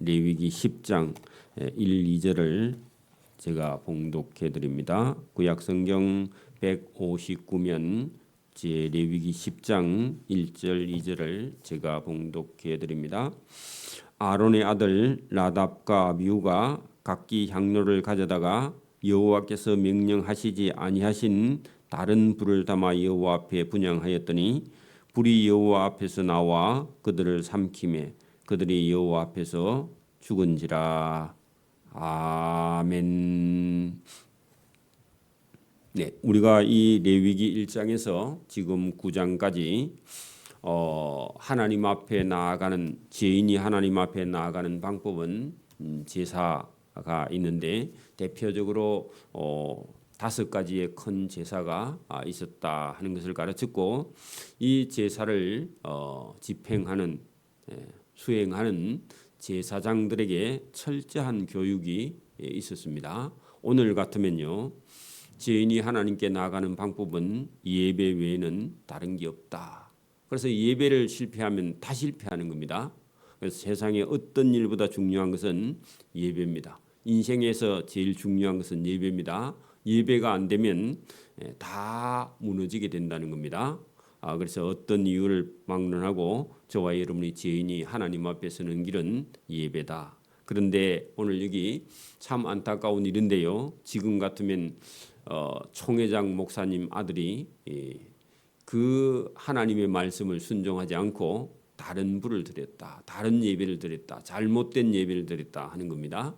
레위기 10장 1, 2절을 제가 봉독해 드립니다. 구약성경 159면 제 레위기 10장 1절 2절을 제가 봉독해 드립니다. 아론의 아들 나답과 아비후가 각기 향로를 가져다가 여호와께서 명령하시지 아니하신 다른 불을 담아 여호와 앞에 분향하였더니 불이 여호와 앞에서 나와 그들을 삼키매 그들이 여호와 앞에서 죽은지라. 아멘. 네, 우리가 이 레위기 1장에서 지금 9장까지 하나님 앞에 나아가는 죄인이 하나님 앞에 나아가는 방법은 제사가 있는데 대표적으로 5가지의 큰 제사가 있었다 하는 것을 가르쳤고 이 제사를 집행하는 수행하는 제사장들에게 철저한 교육이 있었습니다. 오늘 같으면요, 죄인이 하나님께 나아가는 방법은 예배 외에는 다른 게 없다. 그래서 예배를 실패하면 다 실패하는 겁니다. 그래서 세상에 어떤 일보다 중요한 것은 예배입니다. 인생에서 제일 중요한 것은 예배입니다. 예배가 안 되면 다 무너지게 된다는 겁니다. 그래서 어떤 이유를 막론하고 저와 여러분이 죄인이 하나님 앞에 서는 길은 예배다. 그런데 오늘 여기 참 안타까운 일인데요. 지금 같으면 총회장 목사님 아들이 그 하나님의 말씀을 순종하지 않고 다른 불을 드렸다. 다른 예배를 드렸다. 잘못된 예배를 드렸다 하는 겁니다.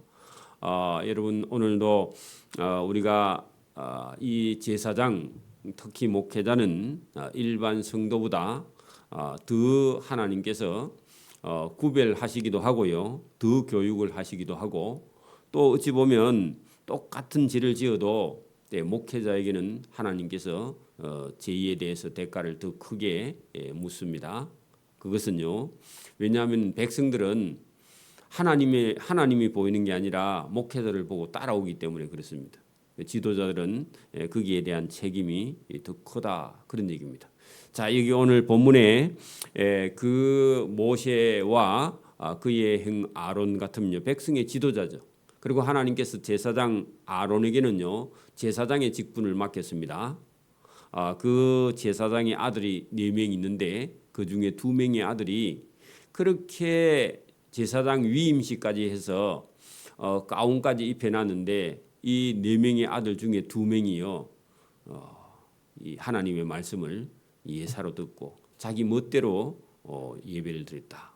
여러분 오늘도 우리가 이 제사장 특히 목회자는 일반 성도보다 더 하나님께서 구별하시기도 하고요. 더 교육을 하시기도 하고 또 어찌 보면 똑같은 죄를 지어도 목회자에게는 하나님께서 죄에 대해서 대가를 더 크게 묻습니다. 그것은요. 왜냐하면 백성들은 하나님이 보이는 게 아니라 목회자를 보고 따라오기 때문에 그렇습니다. 지도자들은 거기에 대한 책임이 더 크다 그런 얘기입니다. 자, 여기 오늘 본문에 그 모세와 그의 형 아론 같으면요 백성의 지도자죠. 그리고 하나님께서 제사장 아론에게는요 제사장의 직분을 맡겼습니다. 그 제사장의 아들이 4명 있는데 그 중에 2명의 아들이 그렇게 제사장 위임식까지 해서 가운까지 입혀놨는데 이 4명의 아들 중에 2명이요 이 하나님의 말씀을 예사로 듣고 자기 멋대로 예배를 드렸다.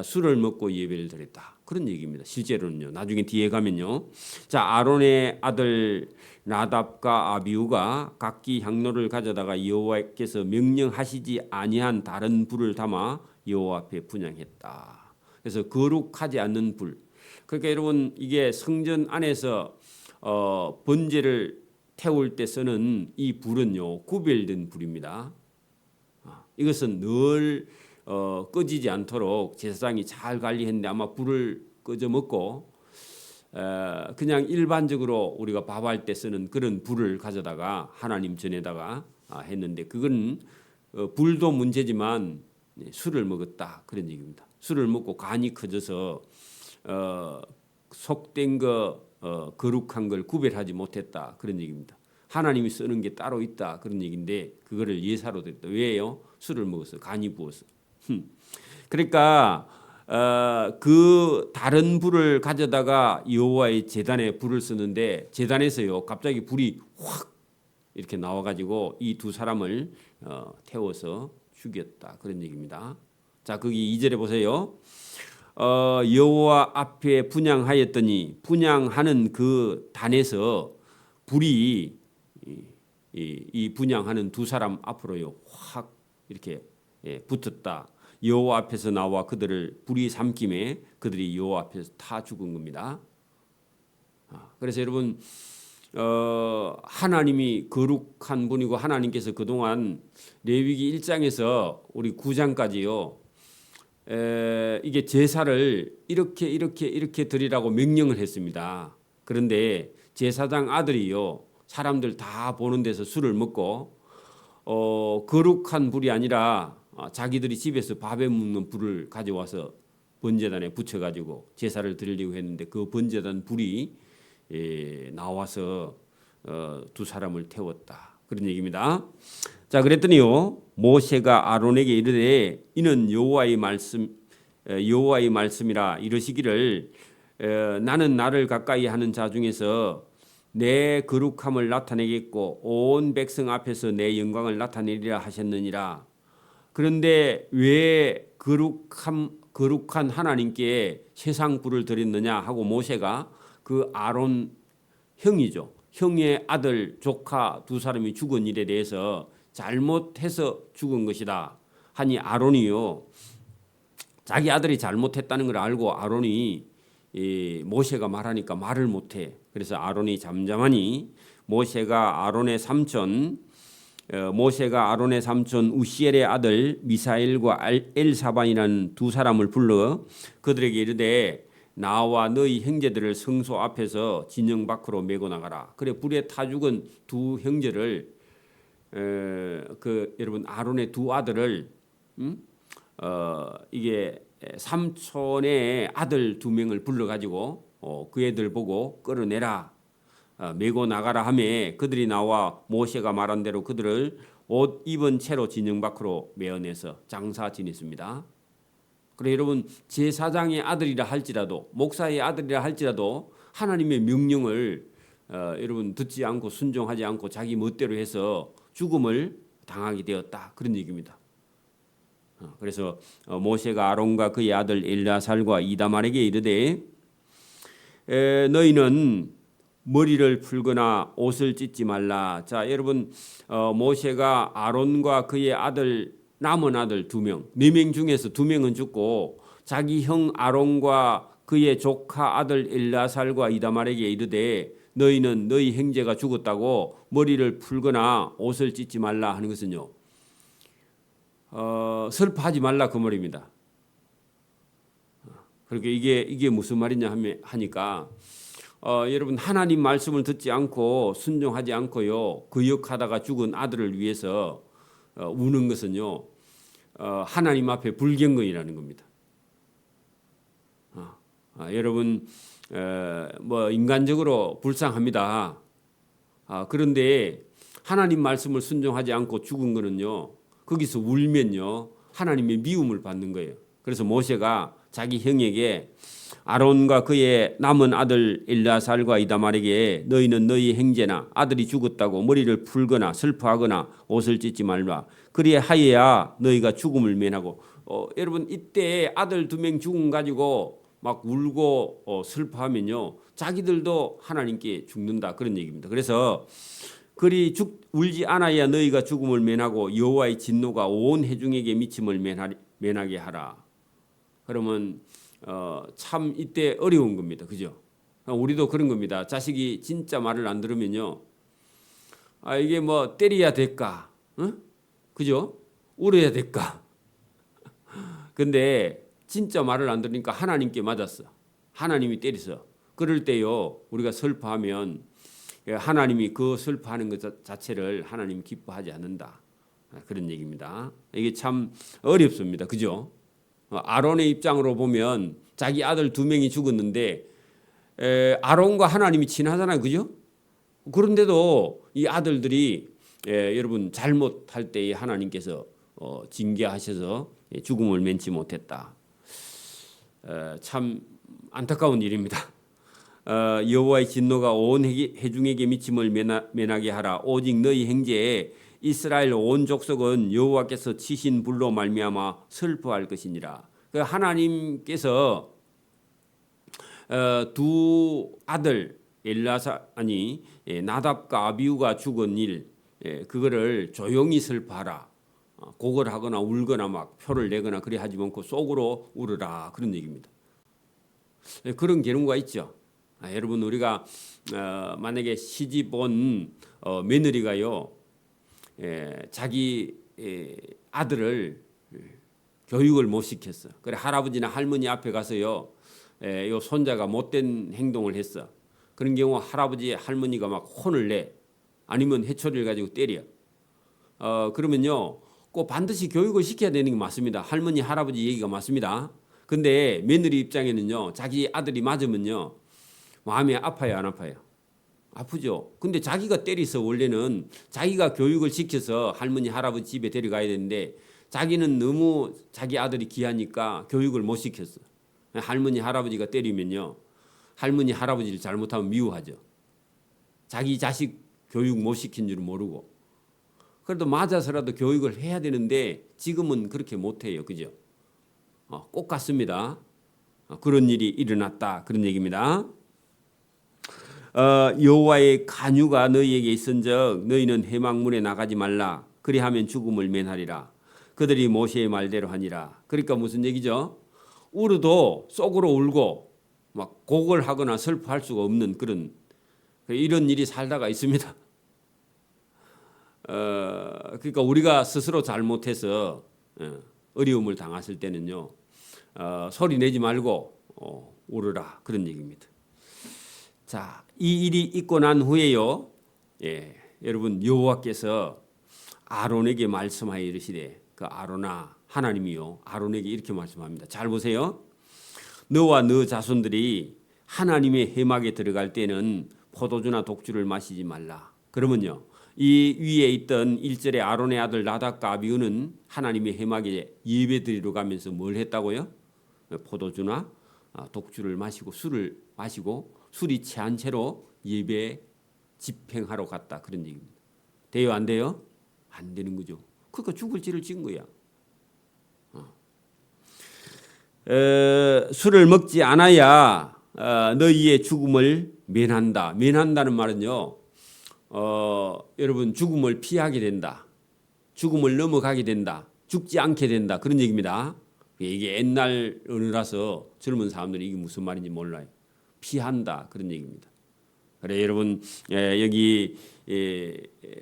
술을 먹고 예배를 드렸다. 그런 얘기입니다. 실제로는요. 나중에 뒤에 가면요. 자, 아론의 아들 나답과 아비후가 각기 향로를 가져다가 여호와께서 명령하시지 아니한 다른 불을 담아 여호와 앞에 분향했다. 그래서 거룩하지 않는 불. 그러니까 여러분 이게 성전 안에서 번제를 태울 때 쓰는 이 불은요 구별된 불입니다. 이것은 늘 꺼지지 않도록 제사장이 잘 관리했는데 아마 불을 꺼져 먹고 그냥 일반적으로 우리가 밥할 때 쓰는 그런 불을 가져다가 하나님 전에다가 했는데 그건 불도 문제지만 술을 먹었다 그런 얘기입니다. 술을 먹고 간이 커져서 속된 거 거룩한 걸 구별하지 못했다 그런 얘기입니다. 하나님이 쓰는 게 따로 있다 그런 얘기인데 그거를 예사로 드렸다. 왜요? 술을 먹어서 간이 부어서. 그러니까 그 다른 불을 가져다가 여호와의 제단에 불을 쓰는데 제단에서요 갑자기 불이 확 이렇게 나와가지고 이 2사람을 태워서 죽였다 그런 얘기입니다. 자 거기 2절에 보세요. 여호와 앞에 분향하였더니 분향하는 그 단에서 불이 이 분향하는 2사람 앞으로요 확 이렇게 붙었다. 여호와 앞에서 나와 그들을 불이 삼킴에 그들이 여호와 앞에서 다 죽은 겁니다. 그래서 여러분 하나님이 거룩한 분이고 하나님께서 그동안 레위기 1장에서 우리 9장까지요 이게 제사를 이렇게 드리라고 명령을 했습니다. 그런데 제사장 아들이요 사람들 다 보는 데서 술을 먹고 거룩한 불이 아니라 자기들이 집에서 밥에 묻는 불을 가져와서 번제단에 붙여가지고 제사를 드리려고 했는데 그 번제단 불이 나와서 두 사람을 태웠다. 그런 얘기입니다. 자, 그랬더니요 모세가 아론에게 이르되 이는 여호와의 말씀이라 이르시기를 나는 나를 가까이 하는 자 중에서 내 거룩함을 나타내겠고 온 백성 앞에서 내 영광을 나타내리라 하셨느니라. 그런데 왜 거룩한 하나님께 세상 불을 드렸느냐 하고 모세가 그 아론 형이죠. 형의 아들 조카 두 사람이 죽은 일에 대해서 잘못해서 죽은 것이다 하니 아론이요 자기 아들이 잘못했다는 걸 알고 아론이 모세가 말하니까 말을 못해. 그래서 아론이 잠잠하니 모세가 아론의 삼촌 우시엘의 아들 미사엘과 엘사반이라는 두 사람을 불러 그들에게 이르되 나와 너희 형제들을 성소 앞에서 진영 밖으로 메고 나가라. 그래 불에 타 죽은 두 형제를 여러분 아론의 두 아들을 이게 삼촌의 아들 두 명을 불러가지고 그 애들 보고 끌어내라 메고 나가라 하매 그들이 나와 모세가 말한 대로 그들을 옷 입은 채로 진영 밖으로 메어내서 장사 지냈습니다. 그래 여러분 제사장의 아들이라 할지라도 목사의 아들이라 할지라도 하나님의 명령을 여러분 듣지 않고 순종하지 않고 자기 멋대로 해서 죽음을 당하게 되었다 그런 얘기입니다. 그래서 모세가 아론과 그의 아들 엘야살과 이다말에게 이르되 너희는 머리를 풀거나 옷을 찢지 말라. 자 여러분 모세가 아론과 그의 아들 남은 아들 2명 4명 중에서 2명은 죽고 자기 형 아론과 그의 조카 아들 엘야살과 이다말에게 이르되 너희는 너희 형제가 죽었다고 머리를 풀거나 옷을 찢지 말라 하는 것은요 슬퍼하지 말라 그 말입니다. 그렇게 이게 무슨 말이냐 하니까 여러분 하나님 말씀을 듣지 않고 순종하지 않고요 거역하다가 죽은 아들을 위해서 우는 것은요 하나님 앞에 불경건이라는 겁니다. 여러분 뭐 인간적으로 불쌍합니다. 그런데 하나님 말씀을 순종하지 않고 죽은 거는요 거기서 울면요 하나님의 미움을 받는 거예요. 그래서 모세가 자기 형에게 아론과 그의 남은 아들 엘야살과 이다말에게 너희는 너희 형제나 아들이 죽었다고 머리를 풀거나 슬퍼하거나 옷을 찢지 말라. 그리하여야 너희가 죽음을 면하고 여러분 이때 아들 2명 죽음 가지고 막 울고 슬퍼하면요 자기들도 하나님께 죽는다 그런 얘기입니다. 그래서 그리 울지 않아야 너희가 죽음을 면하고 여호와의 진노가 온 회중에게 미침을 면하게 하라. 그러면 참 이때 어려운 겁니다. 그죠? 우리도 그런 겁니다. 자식이 진짜 말을 안 들으면요. 이게 뭐 때려야 될까? 그죠? 울어야 될까? 근데 진짜 말을 안 들으니까 하나님께 맞았어. 하나님이 때렸어. 그럴 때요. 우리가 슬퍼하면 하나님이 그 슬퍼하는 것 자체를 하나님 기뻐하지 않는다. 그런 얘기입니다. 이게 참 어렵습니다. 그죠? 아론의 입장으로 보면 자기 아들 2명이 죽었는데 아론과 하나님이 친하잖아요. 그죠? 그런데도 이 아들들이 여러분 잘못할 때에 하나님께서 징계하셔서 죽음을 면치 못했다. 참 안타까운 일입니다. 여호와의 진노가 온 회중에게 미침을 면하게 하라. 오직 너희 형제 이스라엘 온 족속은 여호와께서 치신 불로 말미암아 슬퍼할 것이니라. 하나님께서 두 아들 나답과 아비후가 죽은 일 그거를 조용히 슬퍼하라. 고걸하거나 울거나 막 표를 내거나 그래 하지 않고 속으로 울으라 그런 얘기입니다. 그런 경우가 있죠. 여러분 우리가 만약에 시집 온 며느리가요 자기 아들을 교육을 못 시켰어. 그래 할아버지나 할머니 앞에 가서요 요 손자가 못된 행동을 했어. 그런 경우 할아버지 할머니가 막 혼을 내 아니면 해초리를 가지고 때려. 그러면요 꼭 반드시 교육을 시켜야 되는 게 맞습니다. 할머니 할아버지 얘기가 맞습니다. 근데 며느리 입장에는요, 자기 아들이 맞으면요, 마음이 아파요, 안 아파요? 아프죠. 근데 자기가 때려서 원래는 자기가 교육을 시켜서 할머니, 할아버지 집에 데려가야 되는데 자기는 너무 자기 아들이 귀하니까 교육을 못 시켰어. 할머니, 할아버지가 때리면요, 할머니, 할아버지를 잘못하면 미워하죠. 자기 자식 교육 못 시킨 줄 모르고. 그래도 맞아서라도 교육을 해야 되는데 지금은 그렇게 못해요. 그죠? 꼭 같습니다. 그런 일이 일어났다. 그런 얘기입니다. 여호와의 간유가 너희에게 있은즉 너희는 해막문에 나가지 말라. 그리하면 죽음을 면하리라. 그들이 모세의 말대로 하니라. 그러니까 무슨 얘기죠? 울어도 속으로 울고 막 곡을 하거나 슬퍼할 수가 없는 그런 이런 일이 살다가 있습니다. 그러니까 우리가 스스로 잘못해서 어려움을 당했을 때는요, 소리 내지 말고 울어라 그런 얘기입니다. 자, 이 일이 있고 난 후에요, 여러분 여호와께서 아론에게 말씀하여 이르시되, 그 아론아, 하나님이요 아론에게 이렇게 말씀합니다. 잘 보세요. 너와 너 자손들이 하나님의 회막에 들어갈 때는 포도주나 독주를 마시지 말라. 그러면요, 이 위에 있던 1절의 아론의 아들 나답과 아비후는 하나님의 회막에 예배드리러 가면서 뭘 했다고요? 포도주나 독주를 마시고 술을 마시고 술이 취한 채로 예배 집행하러 갔다. 그런 얘기입니다. 돼요, 안 돼요? 안 되는 거죠. 그러니까 죽을 죄를 지은 거야. 술을 먹지 않아야 너희의 죽음을 면한다. 면한다는 말은요, 여러분 죽음을 피하게 된다. 죽음을 넘어가게 된다. 죽지 않게 된다. 그런 얘기입니다. 이게 옛날 언어라서 젊은 사람들이 이게 무슨 말인지 몰라요. 피한다. 그런 얘기입니다. 그래 여러분, 여기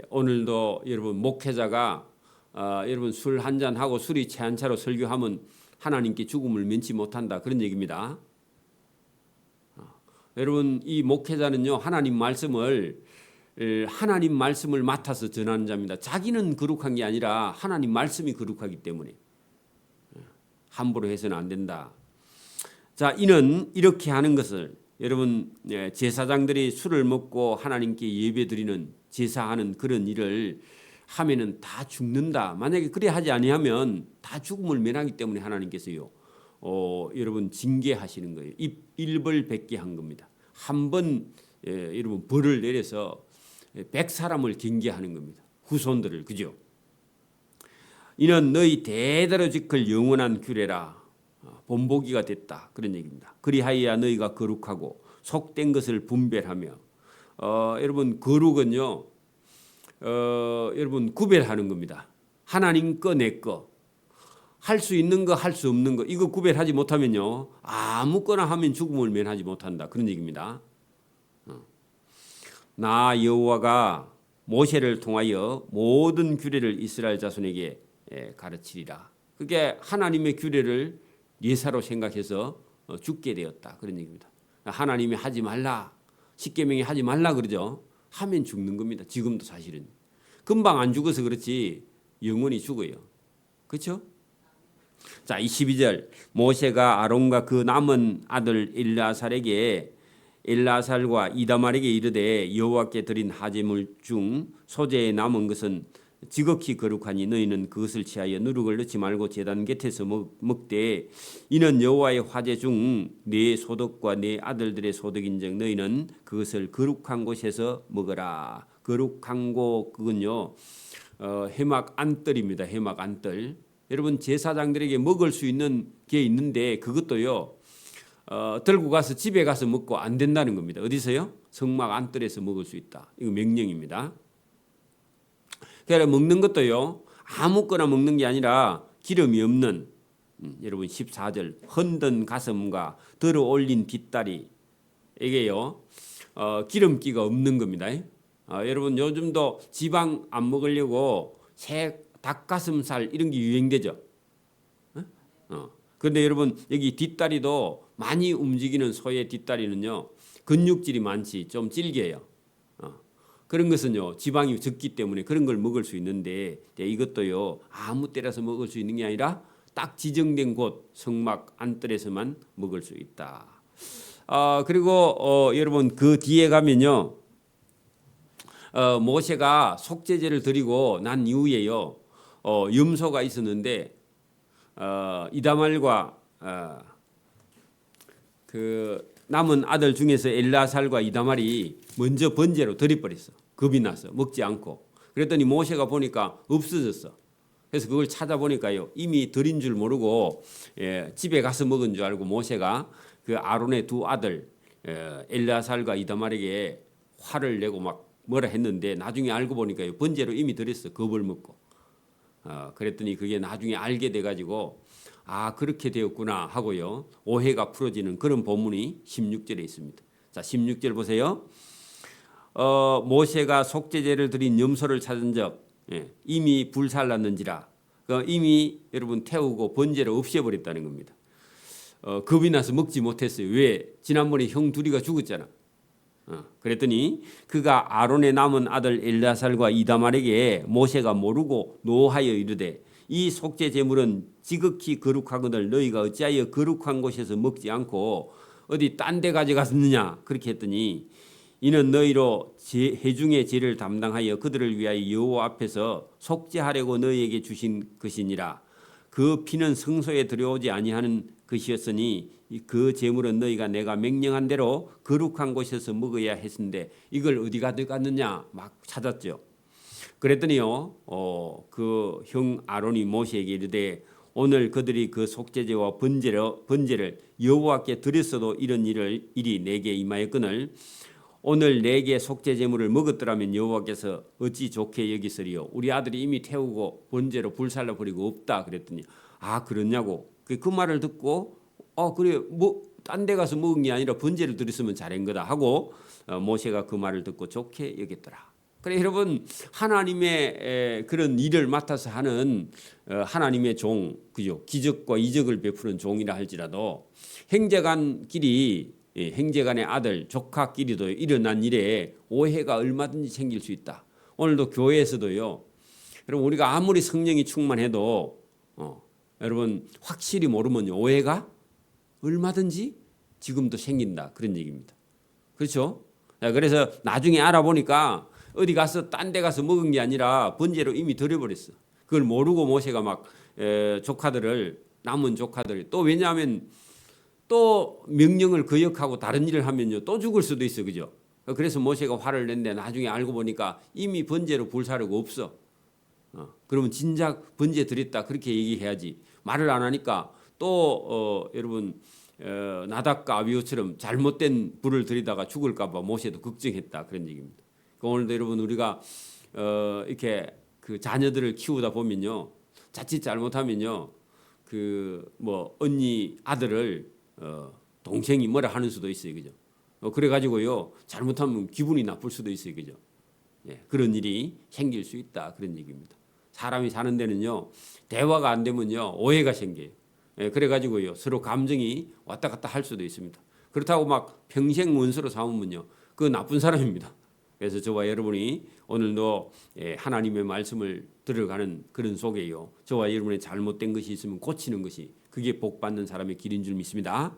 오늘도 여러분 목회자가 여러분 술 한잔 하고 술이 취한 채로 설교하면 하나님께 죽음을 면치 못한다. 그런 얘기입니다. 여러분 이 목회자는요, 하나님 말씀을 맡아서 전하는 자입니다. 자기는 거룩한 게 아니라 하나님 말씀이 거룩하기 때문에 함부로 해서는 안 된다. 자, 이는 이렇게 하는 것을 여러분 제사장들이 술을 먹고 하나님께 예배드리는 제사하는 그런 일을 하면은 다 죽는다. 만약에 그래 하지 아니하면 다 죽음을 면하기 때문에 하나님께서요, 여러분 징계하시는 거예요. 일벌백계 한 겁니다. 한번 여러분 벌을 내려서 100사람을 징계하는 겁니다. 후손들을. 그죠? 이는 너희 대대로 지킬 영원한 규례라. 본보기가 됐다. 그런 얘기입니다. 그리하여야 너희가 거룩하고 속된 것을 분별하며, 여러분 거룩은요, 여러분 구별하는 겁니다. 하나님 거, 내 거, 할 수 있는 거, 할 수 없는 거, 이거 구별하지 못하면요, 아무거나 하면 죽음을 면하지 못한다. 그런 얘기입니다. 나 여호와가 모세를 통하여 모든 규례를 이스라엘 자손에게 가르치리라. 그게 하나님의 규례를 예사로 생각해서 죽게 되었다. 그런 얘기입니다. 하나님이 하지 말라, 십계명이 하지 말라 그러죠. 하면 죽는 겁니다. 지금도 사실은 금방 안 죽어서 그렇지 영원히 죽어요. 그렇죠? 자, 22절 모세가 아론과 그 남은 아들 엘라살과 이다말에게 이르되 이호와께 드린 하제물 중 소재에 남은 것은 지극히 거룩하니 너희는 그것을 취하여 누룩을 넣지 말고 제단 곁에서 먹되 이는 여호와의 화제 중 네 소득과 네 아들들의 소득인즉 너희는 그것을 거룩한 곳에서 먹어라. 거룩한 곳 그건요, 회막 안뜰입니다. 회막 안뜰. 여러분 제사장들에게 먹을 수 있는 게 있는데 그것도요, 들고 가서 집에 가서 먹고 안 된다는 겁니다. 어디서요? 성막 안뜰에서 먹을 수 있다. 이거 명령입니다. 그래서 먹는 것도요, 아무거나 먹는 게 아니라 기름이 없는, 여러분 14절 헌든 가슴과 들어 올린 뒷다리, 이게요, 기름기가 없는 겁니다. 여러분 요즘도 지방 안 먹으려고 새 닭가슴살 이런 게 유행되죠. 그런데 여러분 여기 뒷다리도 많이 움직이는 소의 뒷다리는요, 근육질이 많지 좀 질겨요. 그런 것은요 지방이 적기 때문에 그런 걸 먹을 수 있는데 이것도요 아무 때라서 먹을 수 있는 게 아니라 딱 지정된 곳 성막 안뜰에서만 먹을 수 있다. 그리고 여러분 그 뒤에 가면요. 모세가 속죄제를 드리고 난 이후에요. 염소가 있었는데 이다말과 그 남은 아들 중에서 엘라살과 이다말이 먼저 번제로 드려버렸어. 겁이 나서 먹지 않고. 그랬더니 모세가 보니까 없어졌어. 그래서 그걸 찾아보니까요. 이미 드린 줄 모르고 집에 가서 먹은 줄 알고 모세가 그 아론의 두 아들 엘라살과 이다말에게 화를 내고 막 뭐라 했는데 나중에 알고 보니까요. 번제로 이미 드렸어. 겁을 먹고. 그랬더니 그게 나중에 알게 돼가지고 그렇게 되었구나 하고요. 오해가 풀어지는 그런 본문이 16절에 있습니다. 자, 16절 보세요. 모세가 속죄제를 드린 염소를 찾은 적 이미 불살랐는지라. 이미 여러분 태우고 번제를 없애버렸다는 겁니다. 겁이 나서 먹지 못했어요. 왜? 지난번에 형 둘이가 죽었잖아. 그랬더니 그가 아론의 남은 아들 엘라살과 이다말에게 모세가 모르고 노하여 이르되 이 속죄 제물은 지극히 거룩하거늘 너희가 어찌하여 거룩한 곳에서 먹지 않고 어디 딴 데 가져갔느냐 그렇게 했더니 이는 너희로 회중의 죄를 담당하여 그들을 위하여 여호와 앞에서 속죄하려고 너희에게 주신 것이니라. 그 피는 성소에 들여오지 아니하는 것이었으니 그 제물은 너희가 내가 명령한 대로 거룩한 곳에서 먹어야 했는데 이걸 어디 가져갔느냐 막 찾았죠. 그랬더니요, 그 형 아론이 모세에게 이르되 오늘 그들이 그 속죄제와 번제를 여호와께 드렸어도 이런 일이 내게 임하였거늘 오늘 내게 속죄 제물을 먹었더라면 여호와께서 어찌 좋게 여기으리요. 우리 아들이 이미 태우고 번제로 불살라 버리고 없다 그랬더니 그렇냐고. 그 말을 듣고 그래 뭐 딴 데 가서 먹은 게 아니라 번제를 드렸으면 잘한 거다 하고 모세가 그 말을 듣고 좋게 여겼더라. 그래 여러분 하나님의 그런 일을 맡아서 하는 하나님의 종 그죠. 기적과 이적을 베푸는 종이라 할지라도 형제간끼리 형제간의 아들 조카끼리도 일어난 일에 오해가 얼마든지 생길 수 있다. 오늘도 교회에서도요. 여러분 우리가 아무리 성령이 충만해도 여러분 확실히 모르면 오해가 얼마든지 지금도 생긴다 그런 얘기입니다. 그렇죠? 그래서 나중에 알아보니까 어디 가서 딴 데 가서 먹은 게 아니라 번제로 이미 드려버렸어. 그걸 모르고 모세가 막 조카들을 남은 조카들 또 왜냐하면 또 명령을 거역하고 다른 일을 하면요 또 죽을 수도 있어 그죠? 그래서 모세가 화를 냈는데 나중에 알고 보니까 이미 번제로 불사르고 없어. 그러면 진작 번제 드렸다 그렇게 얘기해야지. 말을 안 하니까 또 여러분 나답과 아비후처럼 잘못된 불을 들이다가 죽을까봐 모세도 걱정했다 그런 얘기입니다. 오늘도 여러분 우리가 이렇게 그 자녀들을 키우다 보면요 자칫 잘못하면요 그 뭐 언니 아들을 동생이 뭐라 하는 수도 있어요, 그죠? 그래가지고요 잘못하면 기분이 나쁠 수도 있어요, 그죠? 그런 일이 생길 수 있다 그런 얘기입니다. 사람이 사는 데는요 대화가 안 되면요 오해가 생겨요. 그래가지고요 서로 감정이 왔다 갔다 할 수도 있습니다. 그렇다고 막 평생 원수로 삼으면요 그 나쁜 사람입니다. 그래서 저와 여러분이 오늘도 하나님의 말씀을 들어가는 그런 속에요. 저와 여러분의 잘못된 것이 있으면 고치는 것이 그게 복 받는 사람의 길인 줄 믿습니다.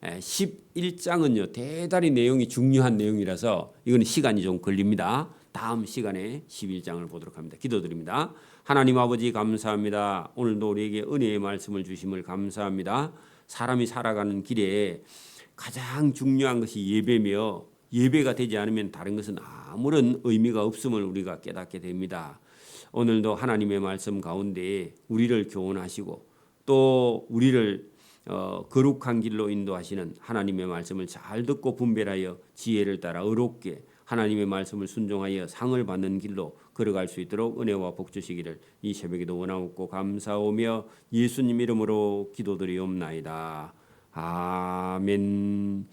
11장은요 대단히 내용이 중요한 내용이라서 이건 시간이 좀 걸립니다. 다음 시간에 11장을 보도록 합니다. 기도드립니다. 하나님 아버지 감사합니다. 오늘도 우리에게 은혜의 말씀을 주심을 감사합니다. 사람이 살아가는 길에 가장 중요한 것이 예배며 예배가 되지 않으면 다른 것은 아무런 의미가 없음을 우리가 깨닫게 됩니다. 오늘도 하나님의 말씀 가운데 우리를 교훈하시고 또 우리를 거룩한 길로 인도하시는 하나님의 말씀을 잘 듣고 분별하여 지혜를 따라 의롭게 하나님의 말씀을 순종하여 상을 받는 길로 걸어갈 수 있도록 은혜와 복 주시기를 이 새벽에도 원하옵고 감사하며 예수님 이름으로 기도드리옵나이다. 아멘.